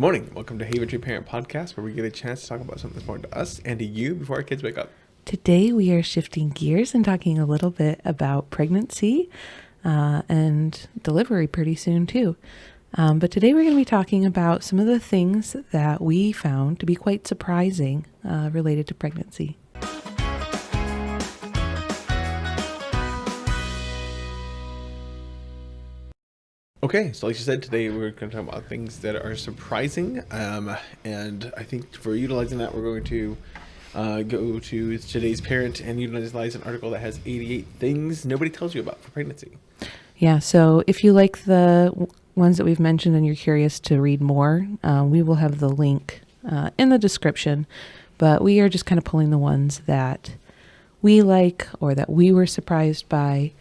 Morning. Welcome to Haventree Parent Podcast, where we get a chance to talk about something that's important to us and to you before our kids wake up. Today we are shifting gears and talking a little bit about pregnancy and delivery pretty soon too. But today we're going to be talking about some of the things that we found to be quite surprising related to pregnancy. Okay, so like you said, today we're going to talk about things that are surprising. And I think for utilizing that, we're going to go to today's parent and utilize an article that has 88 things nobody tells you about for pregnancy. Yeah, so if you like the ones that we've mentioned and you're curious to read more, we will have the link in the description. But we are just kind of pulling the ones that we like or that we were surprised by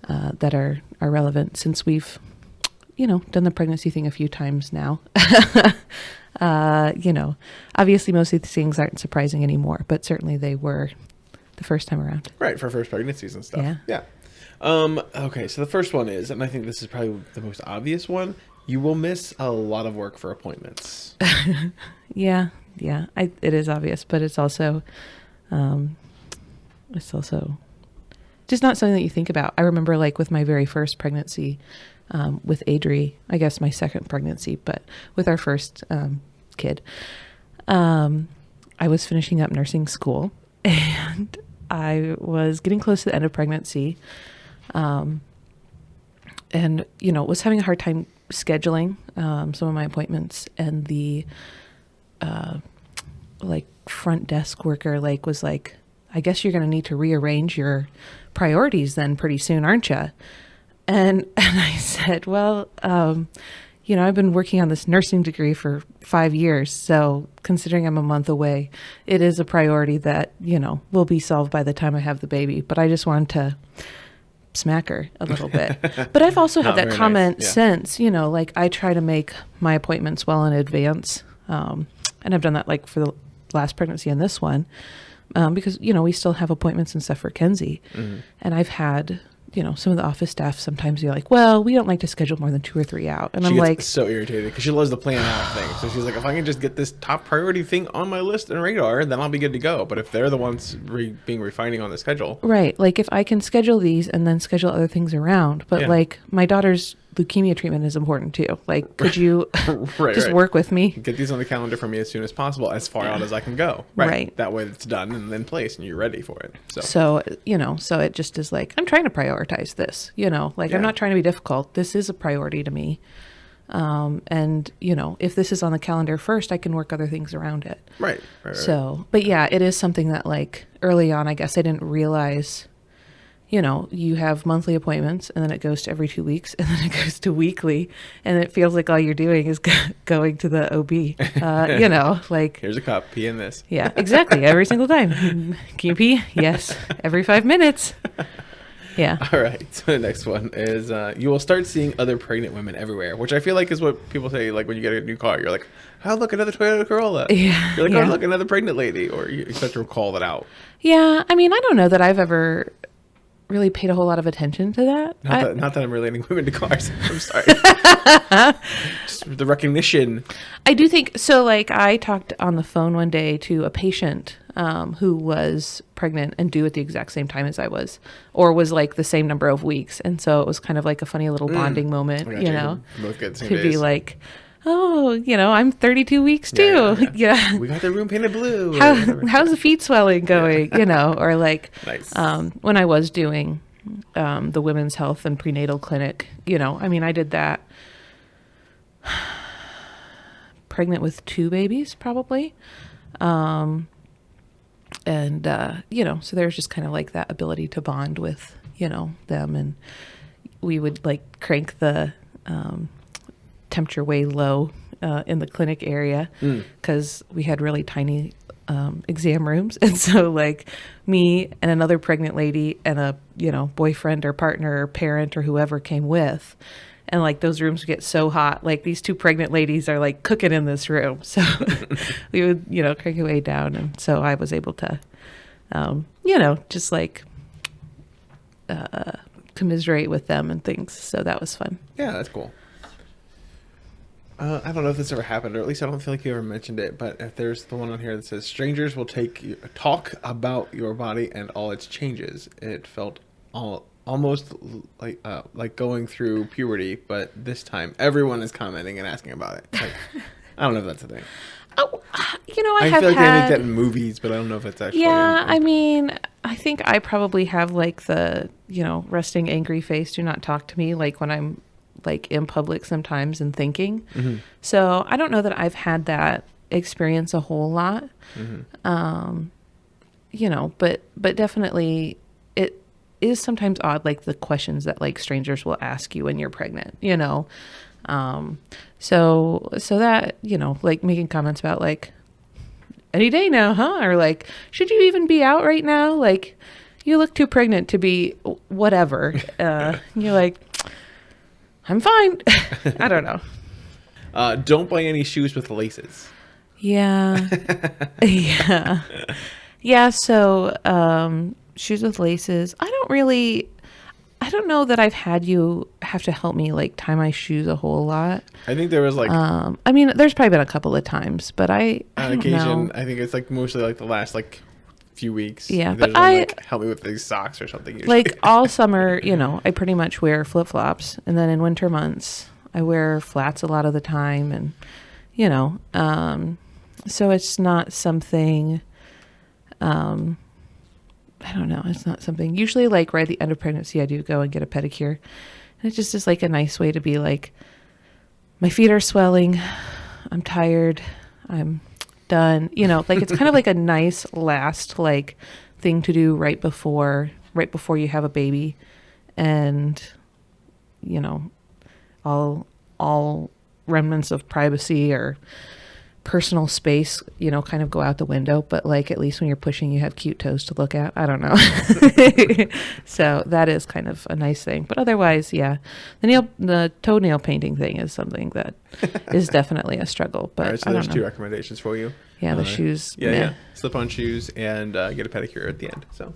that are relevant since we've done the pregnancy thing a few times now. Obviously most of these things aren't surprising anymore, but certainly they were the first time around. Right, for first pregnancies and stuff. Yeah. Okay, so the first one is, and I think this is probably the most obvious one, you will miss a lot of work for appointments. Yeah, it is obvious, but it's also just not something that you think about. I remember like with my very first pregnancy, with Adri, I guess my second pregnancy, but with our first kid, I was finishing up nursing school and I was getting close to the end of pregnancy, and was having a hard time scheduling some of my appointments, and the front desk worker was like, I guess you're going to need to rearrange your priorities then pretty soon, aren't you? And I said, well, I've been working on this nursing degree for 5 years. So considering I'm a month away, it is a priority that, will be solved by the time I have the baby. But I just wanted to smack her a little bit. But I've also had that comment since, I try to make my appointments well in advance. And I've done that for the last pregnancy and this one, because, we still have appointments and stuff for Kenzie. Mm-hmm. And I've had some of the office staff sometimes you're like, well, we don't like to schedule more than 2 or 3 out. And I'm like, so irritated because she loves the plan out thing. So she's like, if I can just get this top priority thing on my list and radar, then I'll be good to go. But if they're the ones being refining on the schedule. Right. Like if I can schedule these and then schedule other things around. But my daughter's leukemia treatment is important too. Could you just work with me? Get these on the calendar for me as soon as possible, as far out as I can go. Right. That way it's done and in place and you're ready for it. So it just is I'm trying to prioritize this, I'm not trying to be difficult. This is a priority to me. And if this is on the calendar first, I can work other things around it. Right. So, but yeah, it is something that early on, I guess I didn't realize, you have monthly appointments and then it goes to every 2 weeks and then it goes to weekly and it feels like all you're doing is going to the OB, here's a cup, pee in this. Yeah, exactly. Every single time. Can you pee? Yes. Every 5 minutes. Yeah. All right. So the next one is you will start seeing other pregnant women everywhere, which I feel like is what people say when you get a new car. You're like, oh, look, another Toyota Corolla. Yeah. You're like, oh, look, another pregnant lady. Or you start to call that out. Yeah. I mean, I don't know that I've ever really paid a whole lot of attention to that. Not that I'm relating women to cars. I'm sorry. Just the recognition. I do think so. I talked on the phone one day to a patient who was pregnant and due at the exact same time as I was, or was the same number of weeks. And so it was kind of a funny little bonding moment, Both get the same to days. be oh, I'm 32 weeks too. Yeah. We got the room painted blue. How's the feet swelling going? Or nice. When I was doing the women's health and prenatal clinic, I did that pregnant with 2 babies probably. So there's just kind of that ability to bond with, them. And we would crank the temperature way low in the clinic area because we had really tiny exam rooms. And so me and another pregnant lady and a, boyfriend or partner or parent or whoever came with. And those rooms would get so hot, these 2 pregnant ladies are cooking in this room. So we would, crank it way down. And so I was able to, just commiserate with them and things. So that was fun. Yeah, that's cool. I don't know if this ever happened, or at least I don't feel like you ever mentioned it. But if there's the one on here that says strangers will talk about your body and all its changes, it felt almost like going through puberty, but this time everyone is commenting and asking about it. Like, I don't know if that's a thing. Oh, I I have feel like they make had. that in movies, but I don't know if it's actually. Yeah, I mean, I think I probably have like the, resting angry face, do not talk to me, like when I'm like in public sometimes and thinking. Mm-hmm. So I don't know that I've had that experience a whole lot. Mm-hmm. But definitely it is sometimes odd, like the questions that like strangers will ask you when you're pregnant. So that, like making comments about like any day now, huh? Or like, should you even be out right now? Like, you look too pregnant to be whatever. You're like, I'm fine. I don't know. Don't buy any shoes with laces. Yeah. Yeah. Yeah. So, shoes with laces. I don't know that I've had you have to help me like tie my shoes a whole lot. I think there was like I mean, there's probably been a couple of times, but I on don't occasion. know. I think it's like mostly like the last like few weeks. Yeah, There's but one, like, help me with these socks or something. Usually. like all summer, I pretty much wear flip flops, and then in winter months, I wear flats a lot of the time, and so it's not something. I don't know. It's not something. Usually, like right at the end of pregnancy, I do go and get a pedicure, and it just is like a nice way to be like, my feet are swelling, I'm tired, I'm done. Like it's kind of like a nice last like thing to do right before you have a baby, and all remnants of privacy or personal space, kind of go out the window, but like at least when you're pushing, you have cute toes to look at. I don't know. So that is kind of a nice thing. But otherwise, yeah, the toenail painting thing is something that is definitely a struggle. But all right, so I there's don't two know. recommendations for you. Yeah, the shoes. Yeah. Slip-on shoes and get a pedicure at the end. So,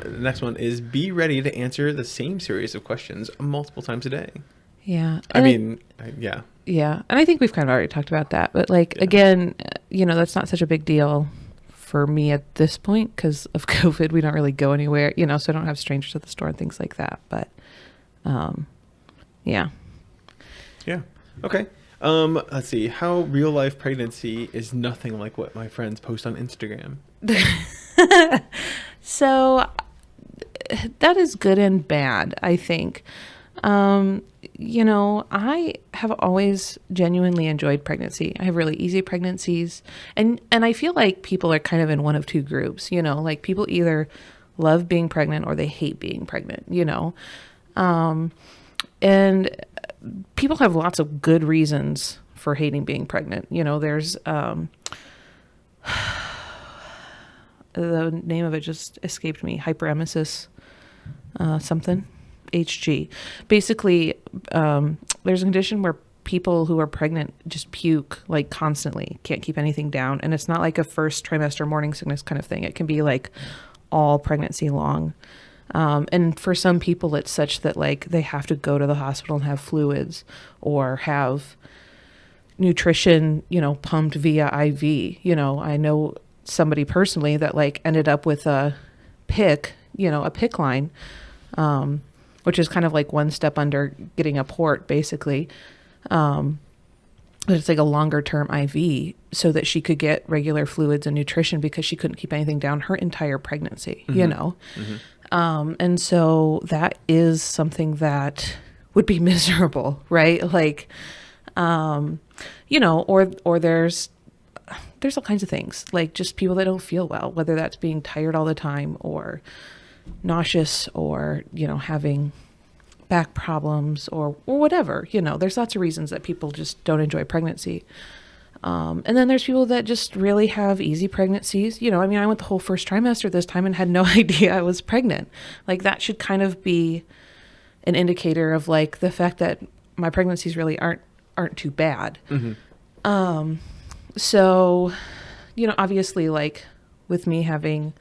next one is be ready to answer the same series of questions multiple times a day. Yeah. Yeah. Yeah. And I think we've kind of already talked about that. But like, again, that's not such a big deal for me at this point because of COVID. We don't really go anywhere, so I don't have strangers at the store and things like that. But yeah. Yeah. Okay. Let's see. How real life pregnancy is nothing like what my friends post on Instagram. So that is good and bad, I think. I have always genuinely enjoyed pregnancy. I have really easy pregnancies. And I feel like people are kind of in one of two groups, like people either love being pregnant or they hate being pregnant, and people have lots of good reasons for hating being pregnant. There's, the name of it just escaped me, hyperemesis, something. HG. Basically, there's a condition where people who are pregnant just puke like constantly, can't keep anything down. And it's not like a first trimester morning sickness kind of thing. It can be like all pregnancy long. And for some people, it's such that like they have to go to the hospital and have fluids or have nutrition, pumped via IV. I know somebody personally that like ended up with a PIC line, which is kind of like one step under getting a port, basically. But it's like a longer term IV so that she could get regular fluids and nutrition because she couldn't keep anything down her entire pregnancy, Mm-hmm. And so that is something that would be miserable, right? Like, or there's all kinds of things, like just people that don't feel well, whether that's being tired all the time or nauseous or having back problems or whatever. There's lots of reasons that people just don't enjoy pregnancy, and then there's people that just really have easy pregnancies. I went the whole first trimester this time and had no idea I was pregnant. Like that should kind of be an indicator of like the fact that my pregnancies really aren't too bad. Mm-hmm. So obviously like with me having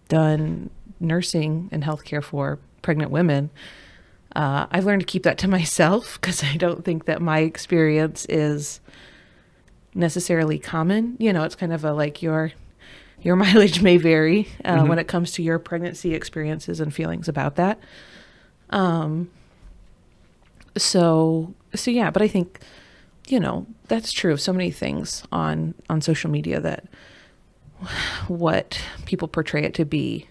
done nursing and healthcare for pregnant women, I've learned to keep that to myself because I don't think that my experience is necessarily common. You know, it's kind of a like your mileage may vary when it comes to your pregnancy experiences and feelings about that. So yeah, but I think, you know, that's true of so many things on social media, that what people portray it to be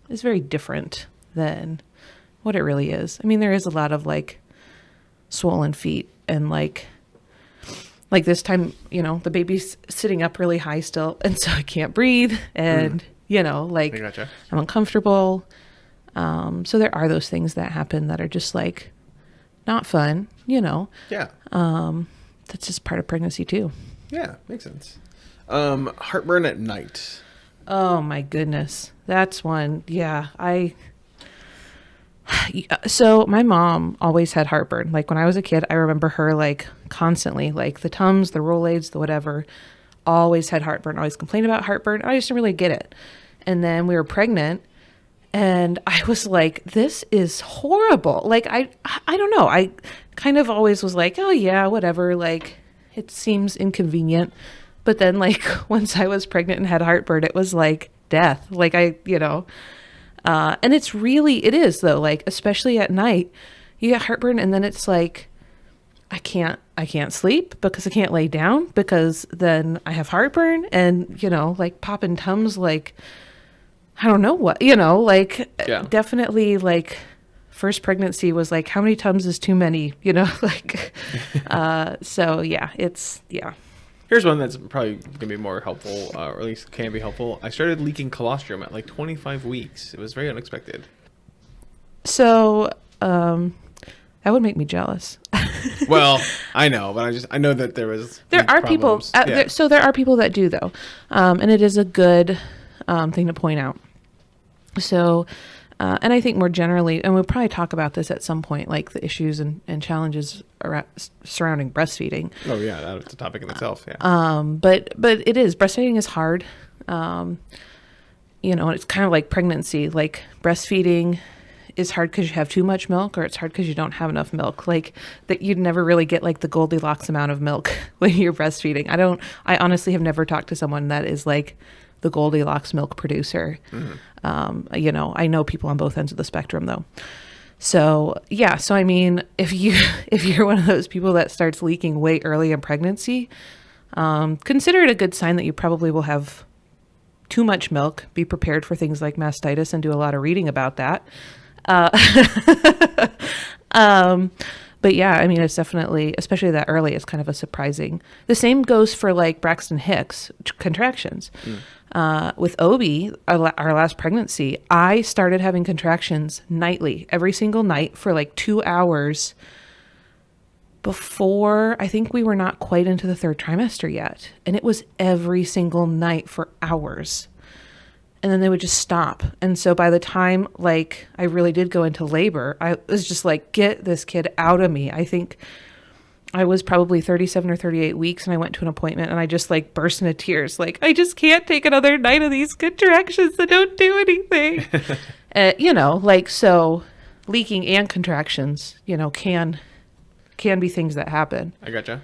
is very different than what it really is. I mean, there is a lot of like swollen feet and like this time, you know, the baby's sitting up really high still, and so I can't breathe, and you know, like I gotcha. I'm uncomfortable. So there are those things that happen that are just like not fun, you know. Yeah. That's just part of pregnancy too. Yeah, makes sense. Heartburn at night. Oh my goodness. That's one. Yeah. So my mom always had heartburn. Like when I was a kid, I remember her like constantly, like the Tums, the Rolaids, the whatever, always had heartburn, always complained about heartburn. I just didn't really get it. And then we were pregnant, and I was like, this is horrible. Like, I don't know. I kind of always was like, oh yeah, whatever. Like it seems inconvenient. But then like once I was pregnant and had heartburn, it was like death. Like and it is though, like, especially at night, you get heartburn and then it's like, I can't sleep because I can't lay down because then I have heartburn, and, you know, like popping Tums, like, I don't know what, you know, like definitely like first pregnancy was like, how many Tums is too many, you know, like, so yeah, Here's one that's probably going to be more helpful, or at least can be helpful. I started leaking colostrum at like 25 weeks. It was very unexpected. So, that would make me jealous. Well, I know, but I know that there are people, so there are people that do though. And it is a good, thing to point out. So, and I think more generally, and we'll probably talk about this at some point, like the issues and challenges surrounding breastfeeding. Oh yeah, that's a topic in itself. Yeah. But it is, breastfeeding is hard. You know, it's kind of like pregnancy. Like breastfeeding is hard because you have too much milk, or it's hard because you don't have enough milk. Like that, you'd never really get like the Goldilocks amount of milk when you're breastfeeding. I honestly have never talked to someone that is like the Goldilocks milk producer. You know, I know people on both ends of the spectrum though. So yeah, so I mean, if you're one of those people that starts leaking way early in pregnancy, consider it a good sign that you probably will have too much milk. Be prepared for things like mastitis and do a lot of reading about that. But yeah, I mean, it's definitely, especially that early, it's kind of a surprising. The same goes for like Braxton Hicks contractions. With Obi, our last pregnancy, I started having contractions nightly, every single night for like 2 hours before, I think we were not quite into the third trimester yet. And it was every single night for hours. And then they would just stop. And so by the time like I really did go into labor, I was just like, get this kid out of me. I think I was probably 37 or 38 weeks, and I went to an appointment and I just like burst into tears. Like, I just can't take another night of these contractions that don't do anything. You know, like, so leaking and contractions, you know, can be things that happen. I gotcha.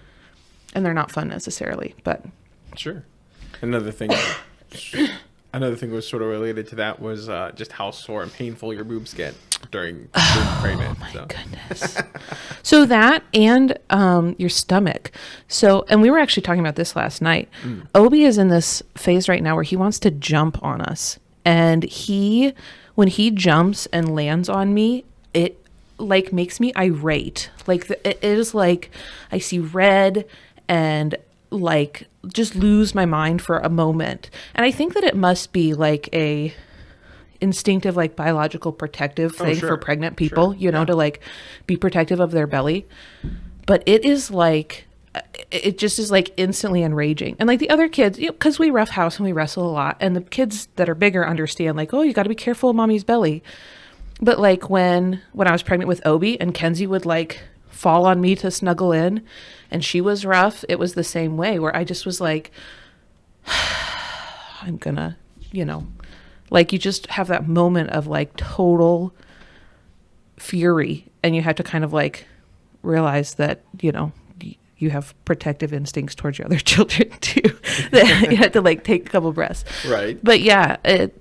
And they're not fun necessarily, but. Sure. Another thing was sort of related to that was just how sore and painful your boobs get during being pregnant. Oh my goodness. So that and your stomach. So, and we were actually talking about this last night. Obi is in this phase right now where he wants to jump on us. And when he jumps and lands on me, it like makes me irate. Like it is like I see red and like just lose my mind for a moment. And I think that it must be like a instinctive, like biological protective thing for pregnant people, you know, to like be protective of their belly. But it is like, it just is like instantly enraging. And like the other kids, you know, cause we roughhouse and we wrestle a lot, and the kids that are bigger understand like, oh, you got to be careful of mommy's belly. But like when I was pregnant with Obi and Kenzie would like fall on me to snuggle in and she was rough, it was the same way where I just was like, I'm gonna, you know, like you just have that moment of like total fury, and you have to kind of like realize that, you have protective instincts towards your other children too. That you have to like take a couple breaths. Right. But yeah,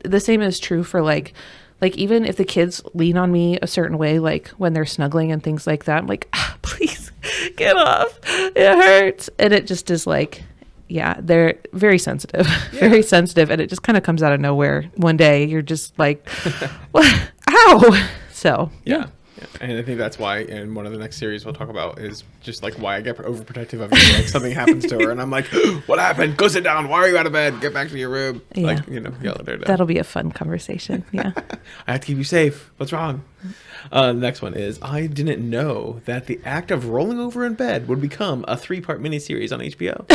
the same is true for like even if the kids lean on me a certain way, like when they're snuggling and things like that, I'm like, please get off. It hurts. And it just is like, yeah, they're very sensitive, very sensitive. And it just kind of comes out of nowhere. One day you're just like, ow. So, yeah. And I think that's why in one of the next series we'll talk about is just like why I get overprotective of her. Like something happens to her and I'm like, what happened? Go sit down. Why are you out of bed? Get back to your room. Yeah. Like, yell at her. That'll be a fun conversation. Yeah. I have to keep you safe. What's wrong? The next one is, I didn't know that the act of rolling over in bed would become a 3-part miniseries on HBO.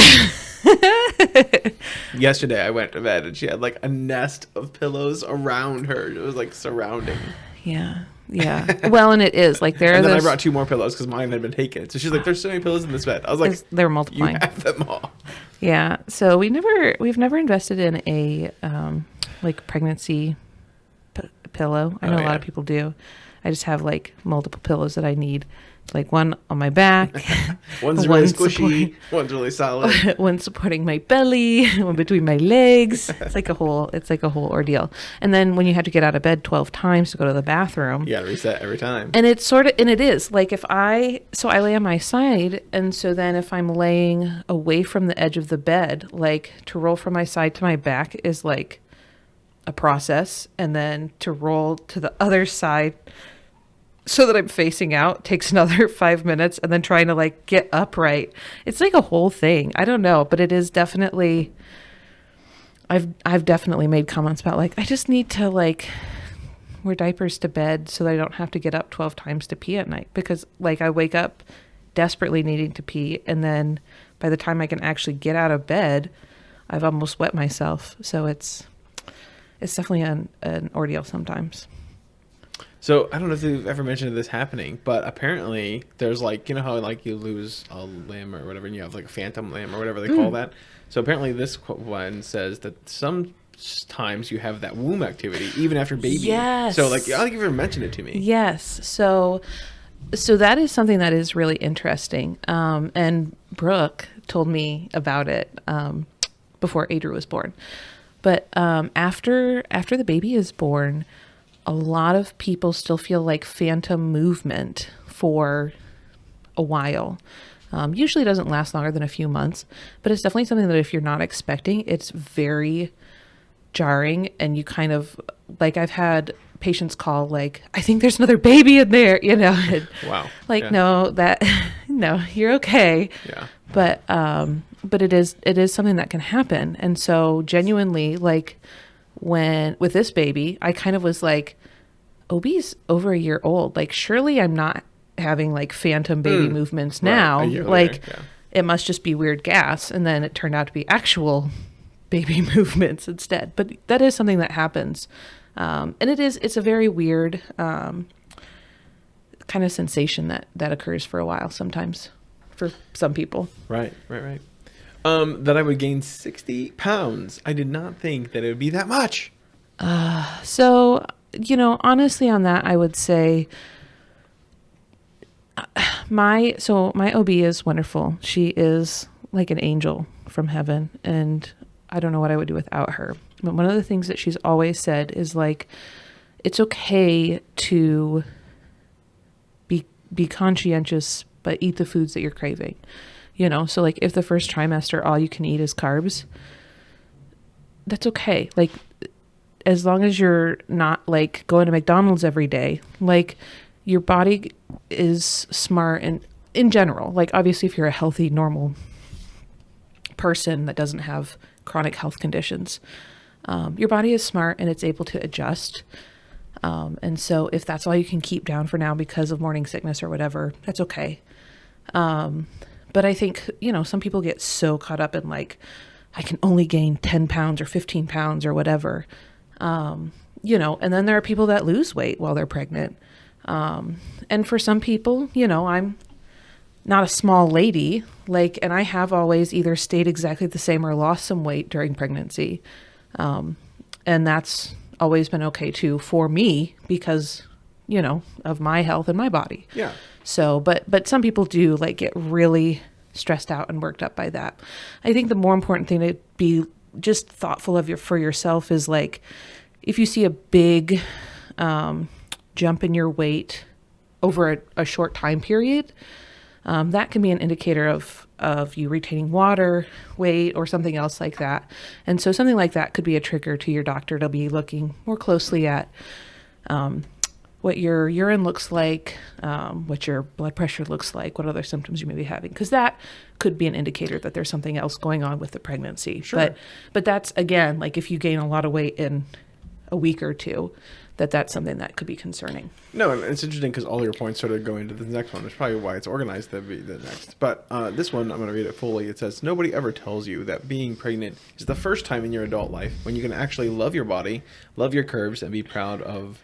Yesterday I went to bed and she had like a nest of pillows around her. It was like surrounding. Yeah. Yeah. Well, and it is like there. And then I brought 2 more pillows because mine had been taken. So she's like, "There's so many pillows in this bed." I was like, "They're multiplying." You have them all. Yeah. So we've never invested in a like pregnancy pillow. I know a lot of people do. I just have like multiple pillows that I need. Like one on my back, one's really squishy, one's really solid, one supporting my belly, one between my legs. It's like a whole ordeal. And then when you have to get out of bed 12 times to go to the bathroom, you got to reset every time. And it's it is like I lay on my side, and so then if I'm laying away from the edge of the bed, like to roll from my side to my back is like a process, and then to roll to the other side so that I'm facing out takes another 5 minutes, and then trying to like get upright. It's like a whole thing. I don't know, but it is definitely, I've definitely made comments about like, I just need to like wear diapers to bed so that I don't have to get up 12 times to pee at night, because like I wake up desperately needing to pee, and then by the time I can actually get out of bed, I've almost wet myself. So it's definitely an ordeal sometimes. So I don't know if you've ever mentioned this happening, but apparently there's like, how like you lose a limb or whatever and you have like a phantom limb or whatever they call that. So apparently this one says that sometimes you have that womb activity even after baby. Yes. So like, I don't think you've ever mentioned it to me. Yes. So that is something that is really interesting. And Brooke told me about it before Adria was born. But after the baby is born, a lot of people still feel like phantom movement for a while. Usually doesn't last longer than a few months, but it's definitely something that if you're not expecting, it's very jarring. And you kind of like, I've had patients call like, I think there's another baby in there, and Wow. Like, yeah. no, you're okay. Yeah. But it is something that can happen. And so genuinely, like, with this baby, I kind of was like, OB's over a year old. Like, surely I'm not having like phantom baby movements now. Right, like, yeah. It must just be weird gas. And then it turned out to be actual baby movements instead. But that is something that happens. And it's a very weird kind of sensation that occurs for a while sometimes for some people. Right. That I would gain 60 pounds. I did not think that it would be that much. So, honestly on that, I would say my OB is wonderful. She is like an angel from heaven, and I don't know what I would do without her. But one of the things that she's always said is like, it's okay to be conscientious, but eat the foods that you're craving. So like if the first trimester, all you can eat is carbs, that's okay. Like, as long as you're not like going to McDonald's every day, like your body is smart. And in general, like obviously if you're a healthy, normal person that doesn't have chronic health conditions, your body is smart and it's able to adjust. And so if that's all you can keep down for now because of morning sickness or whatever, that's okay. But I think, some people get so caught up in like, I can only gain 10 pounds or 15 pounds or whatever. And then there are people that lose weight while they're pregnant. And for some people, I'm not a small lady, like, and I have always either stayed exactly the same or lost some weight during pregnancy. And that's always been okay too for me because of my health and my body. Yeah. So, but some people do like get really stressed out and worked up by that. I think the more important thing to be just thoughtful of for yourself is like, if you see a big jump in your weight over a short time period, that can be an indicator of you retaining water, weight, or something else like that. And so something like that could be a trigger to your doctor to be looking more closely at what your urine looks like, what your blood pressure looks like, what other symptoms you may be having, because that could be an indicator that there's something else going on with the pregnancy. Sure. But that's, again, like if you gain a lot of weight in a week or two, that's something that could be concerning. No, and it's interesting because all your points sort of go into the next one. That's probably why it's organized to be the next. But this one, I'm going to read it fully. It says, nobody ever tells you that being pregnant is the first time in your adult life when you can actually love your body, love your curves, and be proud of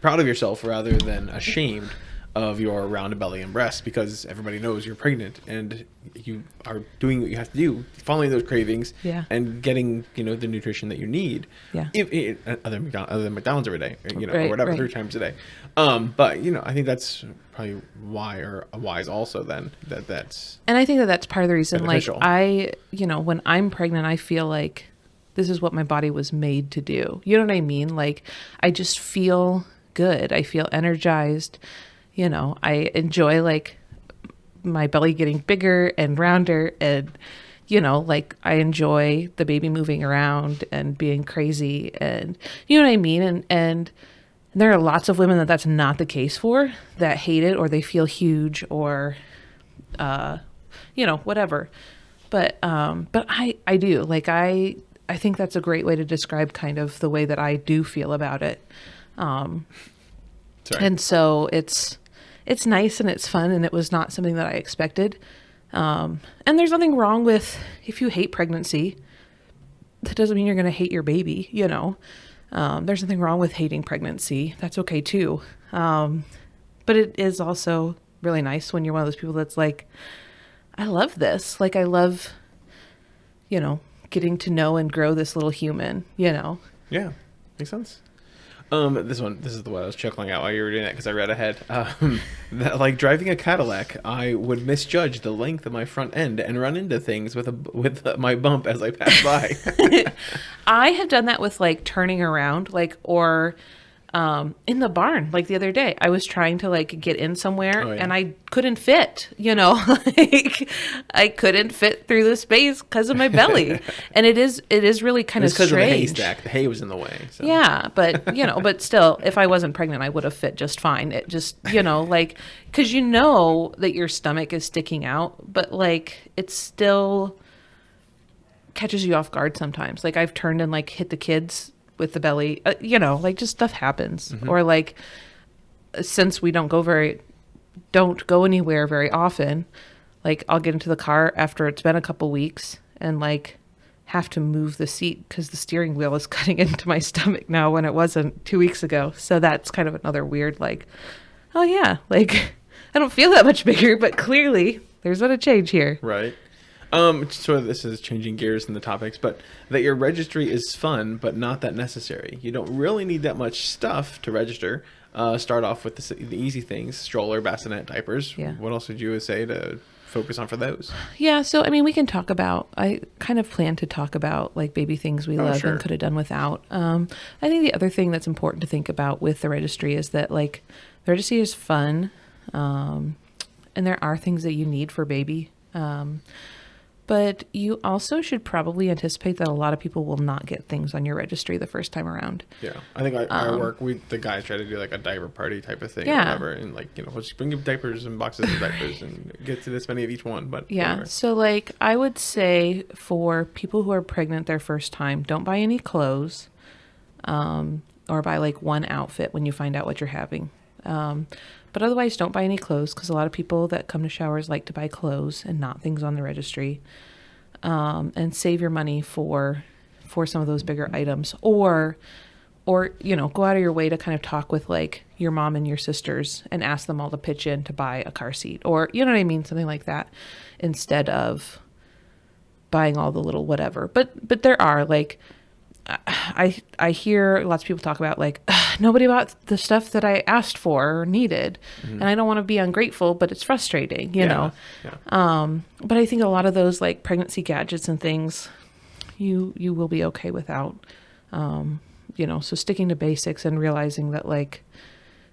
yourself rather than ashamed of your round belly and breasts, because everybody knows you're pregnant and you are doing what you have to do, following those cravings, Yeah. and getting the nutrition that you need. Yeah. Other than McDonald's every day, or Right, whatever, right. 3 times a day. But I think that's probably wise also then that's. And I think that's part of the reason, beneficial. like when I'm pregnant, I feel like this is what my body was made to do. You know what I mean? Like I just feel good. I feel energized. I enjoy like my belly getting bigger and rounder, and like I enjoy the baby moving around and being crazy, and you know what I mean? And there are lots of women that's not the case for, that hate it, or they feel huge, or whatever. But I do, like I think that's a great way to describe kind of the way that I do feel about it. Sorry. And so it's nice and it's fun, and it was not something that I expected. And there's nothing wrong with, if you hate pregnancy, that doesn't mean you're going to hate your baby, There's nothing wrong with hating pregnancy. That's okay too. But it is also really nice when you're one of those people that's like, I love this. Like I love, getting to know and grow this little human, Yeah, makes sense. This is the one I was chuckling at while you were doing that, because I read ahead. That, like driving a Cadillac, I would misjudge the length of my front end and run into things with my bump as I pass by. I have done that with like turning around, like, or in the barn. Like the other day, I was trying to like get in somewhere, Oh, yeah. and I couldn't fit, like I couldn't fit through the space because of my belly. And it is really kind of It's because of the strange. haystack. The hay was in the way. So. Yeah, but but still, if I wasn't pregnant, I would have fit just fine. It just, like, because that your stomach is sticking out, but like it still catches you off guard sometimes. Like I've turned and like hit the kids with the belly, like just stuff happens. Mm-hmm. Or like, since we don't go anywhere very often, like I'll get into the car after it's been a couple weeks and like have to move the seat because the steering wheel is cutting into my stomach now when it wasn't 2 weeks ago. So that's kind of another weird, like, oh yeah, like I don't feel that much bigger, but clearly there's been a change here. Right. So this is changing gears in the topics, but that your registry is fun, but not that necessary. You don't really need that much stuff to register. Start off with the easy things: stroller, bassinet, diapers. Yeah. What else would you say to focus on for those? Yeah, so I mean, we can talk about, I kind of plan to talk about like baby things we love sure. and could have done without. I think the other thing that's important to think about with the registry is that like the registry is fun, and there are things that you need for baby. But you also should probably anticipate that a lot of people will not get things on your registry the first time around. Yeah, I think our work, the guys try to do like a diaper party type of thing, or Yeah. whatever, and like we'll just bring you diapers and boxes of diapers and get to this many of each one. But Yeah. whatever. So like I would say for people who are pregnant their first time, don't buy any clothes, or buy like one outfit when you find out what you're having. But otherwise don't buy any clothes, because a lot of people that come to showers like to buy clothes and not things on the registry. And save your money for some of those bigger items, or go out of your way to kind of talk with like your mom and your sisters and ask them all to pitch in to buy a car seat, or you know what I mean, something like that, instead of buying all the little whatever. But there are like, I hear lots of people talk about like, nobody bought the stuff that I asked for or needed. And I don't want to be ungrateful, but it's frustrating, you know? Yeah. But I think a lot of those like pregnancy gadgets and things, you will be okay without, you know, so sticking to basics and realizing that like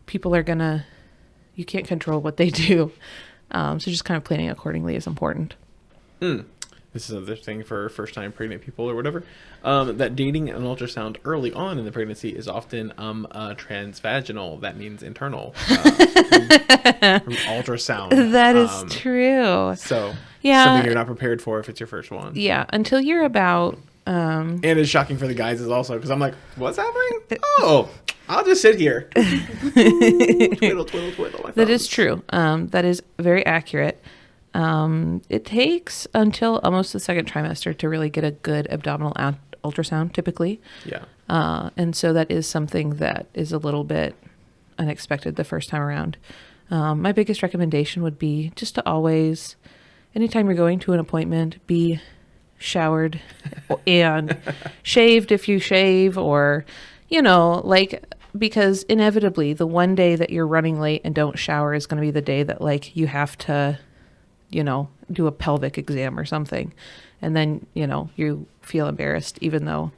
people are gonna, you can't control what they do. So just kind of planning accordingly is important. This is another thing for first-time pregnant people or whatever. That dating an ultrasound early on in the pregnancy is often transvaginal. That means internal. From ultrasound. That is true. So Yeah. something you're not prepared for if it's your first one. Yeah, until you're about... And it's shocking for the guys as also, because I'm like, what's happening? Oh, I'll just sit here. Twiddle, twiddle, twiddle. My That is thumbs. true. That is very accurate. It takes until almost the second trimester to really get a good abdominal ultrasound, typically. Yeah. And so that is something that is a little bit unexpected the first time around. My biggest recommendation would be just to always, anytime you're going to an appointment, be showered and shaved if you shave, or, you know, like, because inevitably the one day that you're running late and don't shower is going to be the day that like you have to, you know, do a pelvic exam or something. And then, you know, you feel embarrassed even though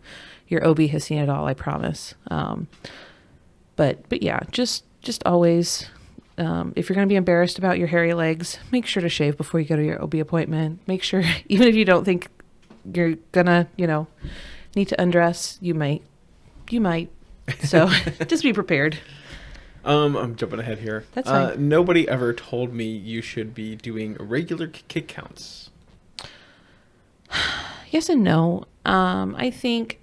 your OB has seen it all, I promise. But yeah, just always, if you're going to be embarrassed about your hairy legs, make sure to shave before you go to your OB appointment. Make sure, even if you don't think you're gonna, you know, need to undress, you might. So just be prepared. I'm jumping ahead here. That's fine. Nobody ever told me you should be doing regular kick counts. Yes and no. I think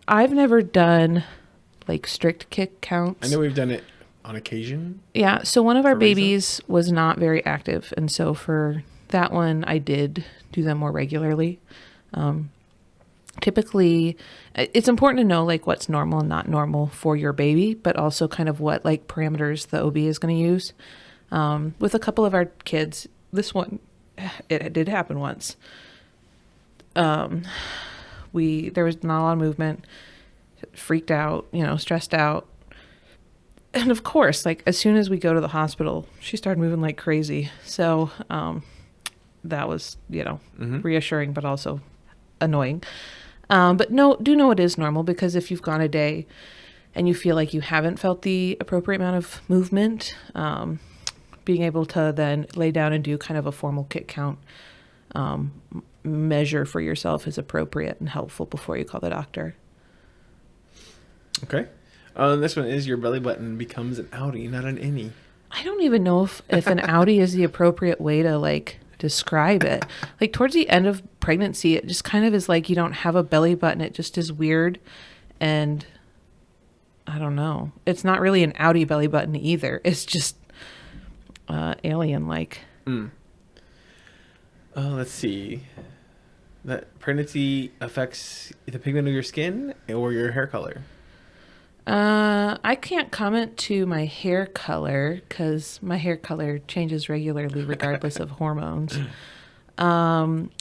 I've never done like strict kick counts. I know we've done it on occasion. Yeah. So one of our For Reza? babies was not very active. And so for that one, I did do them more regularly. Typically, it's important to know like what's normal and not normal for your baby, but also kind of what like parameters the OB is going to use. With a couple of our kids, this one, it did happen once. There was not a lot of movement, freaked out, you know, stressed out. And of course, like as soon as we go to the hospital, she started moving like crazy. So, that was, you know, reassuring, but also annoying. But do know it is normal, because if you've gone a day and you feel like you haven't felt the appropriate amount of movement, being able to then lay down and do kind of a formal kick count measure for yourself is appropriate and helpful before you call the doctor. Okay. This one is your belly button becomes an outie, not an innie. I don't even know if an outie is the appropriate way to like describe it. Like towards the end of pregnancy, it just kind of is like you don't have a belly button. It just is weird. And I don't know. It's not really an outie belly button either. It's just alien-like. Let's see. That pregnancy affects the pigment of your skin or your hair color. I can't comment to my hair color because my hair color changes regularly regardless of hormones.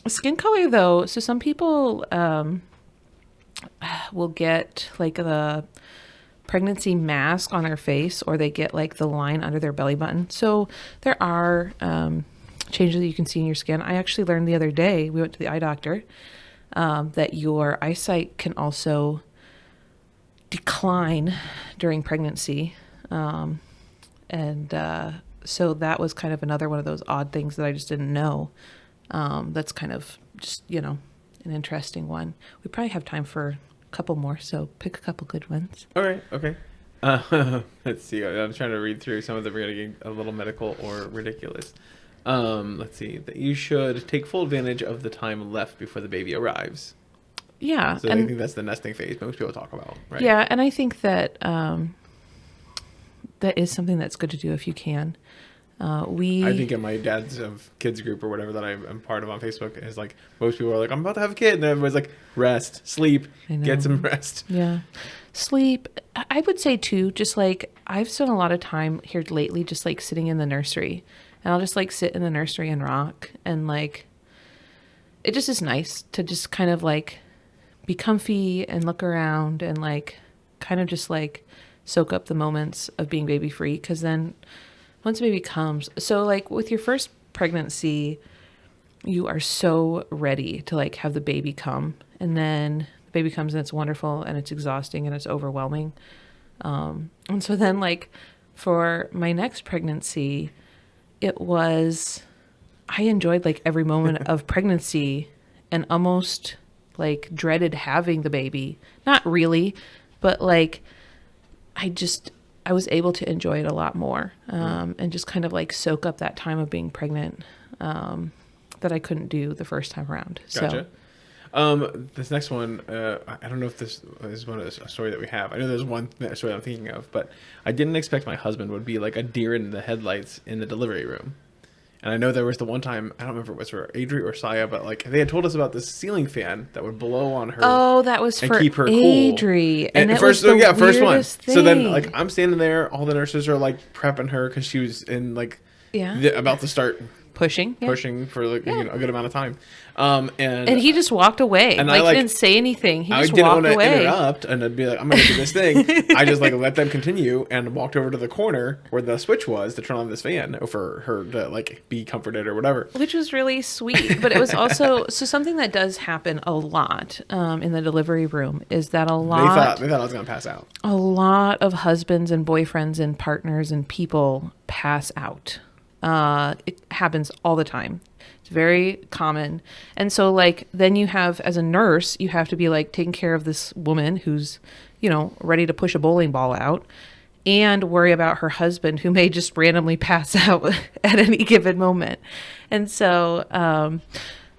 Skin color though, so some people will get like the pregnancy mask on their face, or they get like the line under their belly button. So there are changes that you can see in your skin. I actually learned the other day, we went to the eye doctor, that your eyesight can also decline during pregnancy. So that was kind of another one of those odd things that I just didn't know. That's kind of just, you know, an interesting one. We probably have time for a couple more, so pick a couple good ones. All right. Okay. Let's see. I'm trying to read through some of them. We're going to get a little medical or ridiculous. Let's see. That you should take full advantage of the time left before the baby arrives. Yeah. So I think that's the nesting phase most people talk about, right? Yeah, and I think that that is something that's good to do if you can. I think in my dad's kids group or whatever that I'm part of on Facebook is like most people are like, I'm about to have a kid, and everybody's like, rest, sleep, get some rest. Yeah, sleep. I would say too, just like I've spent a lot of time here lately, just like sitting in the nursery, and I'll just like sit in the nursery and rock, and like it just is nice to just kind of like be comfy and look around and like kind of just like soak up the moments of being baby free. Because then once baby comes, so like with your first pregnancy, you are so ready to like have the baby come, and then the baby comes and it's wonderful and it's exhausting and it's overwhelming. And so then like for my next pregnancy, I enjoyed like every moment of pregnancy and almost like dreaded having the baby. Not really, but like I was able to enjoy it a lot more, and just kind of like soak up that time of being pregnant, that I couldn't do the first time around. Gotcha. This next one, I don't know if this is a story that we have. I know there's one story I'm thinking of, but I didn't expect my husband would be like a deer in the headlights in the delivery room. And I know there was the one time, I don't remember if it was for Adri or Saya, but like they had told us about this ceiling fan that would blow on her. Oh, that was and for keep her Adri. Cool. And it first, was the first one. weirdest thing. So then like I'm standing there, all the nurses are like prepping her because she was in like about to start pushing for like a good amount of time. And he just walked away. And like, I didn't say anything. He just walked away. I walked didn't want to away. interrupt, and I'd be like, I'm going to do this thing. I just like let them continue and walked over to the corner where the switch was to turn on this fan for her to like be comforted or whatever. Which was really sweet. But it was also, so something that does happen a lot in the delivery room is that they thought I was going to pass out. A lot of husbands and boyfriends and partners and people pass out. It happens all the time. It's very common. And so like, then you have, as a nurse, you have to be like taking care of this woman who's, ready to push a bowling ball out, and worry about her husband who may just randomly pass out at any given moment. And so,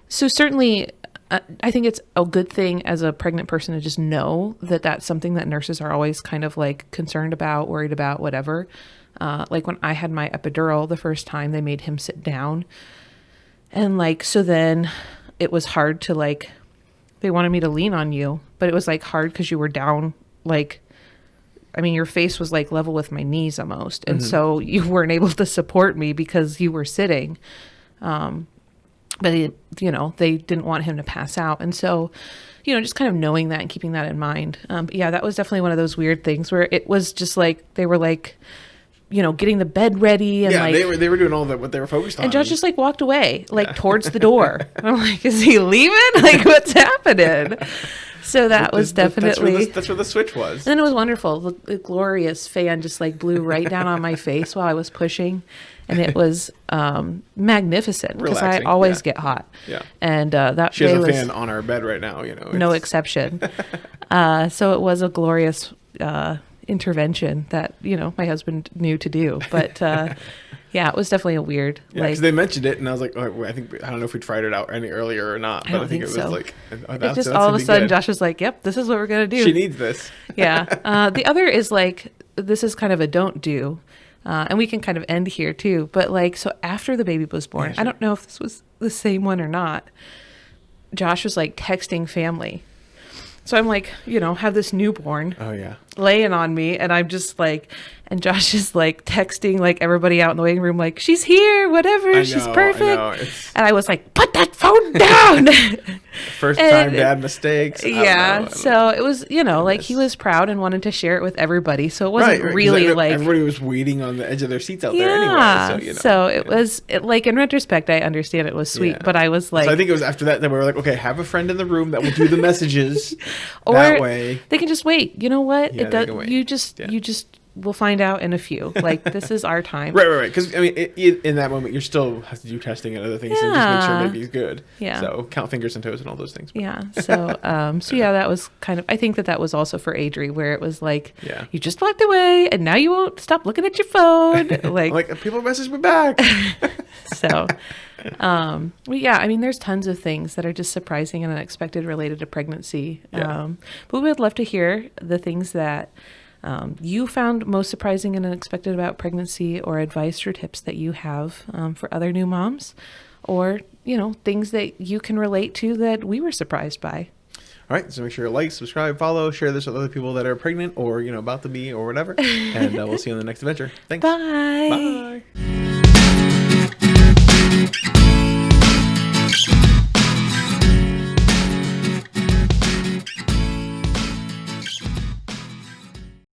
certainly I think it's a good thing as a pregnant person to just know that that's something that nurses are always kind of like concerned about, worried about, whatever. Like when I had my epidural the first time, they made him sit down. And like, so then it was hard to like, they wanted me to lean on you, but it was like hard because you were down, like, I mean, your face was like level with my knees almost. And so you weren't able to support me because you were sitting. But they didn't want him to pass out. And so, just kind of knowing that and keeping that in mind. But yeah, that was definitely one of those weird things where it was just like, they were like, getting the bed ready, and like they were doing all that what they were focused on. And Josh just like walked away, like towards the door. I'm like, is he leaving? Like, what's happening? So that was definitely that's where the switch was. And then it was wonderful. The glorious fan just like blew right down on my face while I was pushing, and it was magnificent because I always get hot. Yeah, and that she has a fan on our bed right now. No exception. So it was a glorious intervention that my husband knew to do, but yeah, it was definitely a weird. Yeah, because they mentioned it, and I was like, oh, I don't know if we tried it out any earlier or not, but I think it was so. Like, it just all of a sudden, Josh was like, "Yep, this is what we're gonna do." She needs this. Yeah. The other is like, this is kind of a don't do, and we can kind of end here too. But like, so after the baby was born, I don't know if this was the same one or not. Josh was like texting family. So I'm like, have this newborn laying on me, and I'm just like, and Josh is like texting like everybody out in the waiting room, like, she's here, whatever, she's perfect. And I was like, put that phone down. First time dad mistakes. Yeah. So it was, like he was proud and wanted to share it with everybody. So it wasn't really like everybody was waiting on the edge of their seats out there anyway. So it was like, in retrospect, I understand it was sweet, but I was like, so I think it was after that we were like, okay, have a friend in the room that will do the messages. Or that way they can just wait. You know what? Yeah, it does. You just we'll find out in a few. Like, this is our time. Right. Because I mean, in that moment, you still have to do testing and other things and just make sure baby's good. Yeah. So count fingers and toes and all those things. Yeah. So yeah, that was kind of. I think that was also for Adri, where it was like, you just walked away and now you won't stop looking at your phone. Like people message me back. So. Well, yeah, I mean, there's tons of things that are just surprising and unexpected related to pregnancy. But we would love to hear the things that you found most surprising and unexpected about pregnancy, or advice or tips that you have for other new moms, or, things that you can relate to that we were surprised by. All right, so make sure you like, subscribe, follow, share this with other people that are pregnant or, about to be or whatever. And we'll see you on the next adventure. Thanks. Bye. Bye.